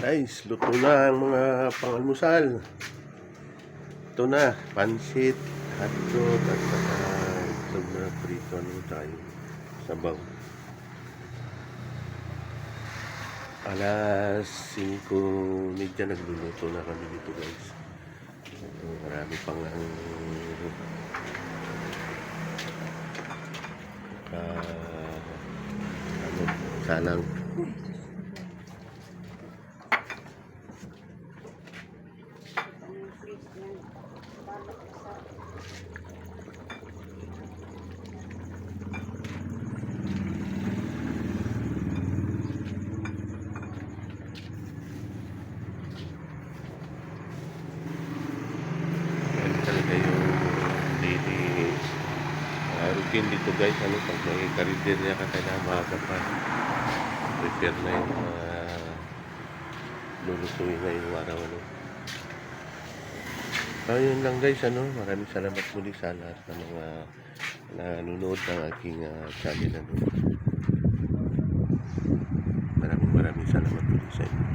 Guys, luto na ang mga pangalmusal. Ito na, pansit, hotdog, at saka itlog na prito, tayo sabaw. Alas 5:30 nagluluto na kami dito, guys. Marami pang salang. Talaga yung daily routine dito, guys. Pag may karinderya niya ka, kailangan maaga pa prepare na yung lulutuin na yung araw. Yun lang, guys. Maraming salamat muli sa lahat ng mga nanonood ng aking channel. Maraming salamat muli sa inyo.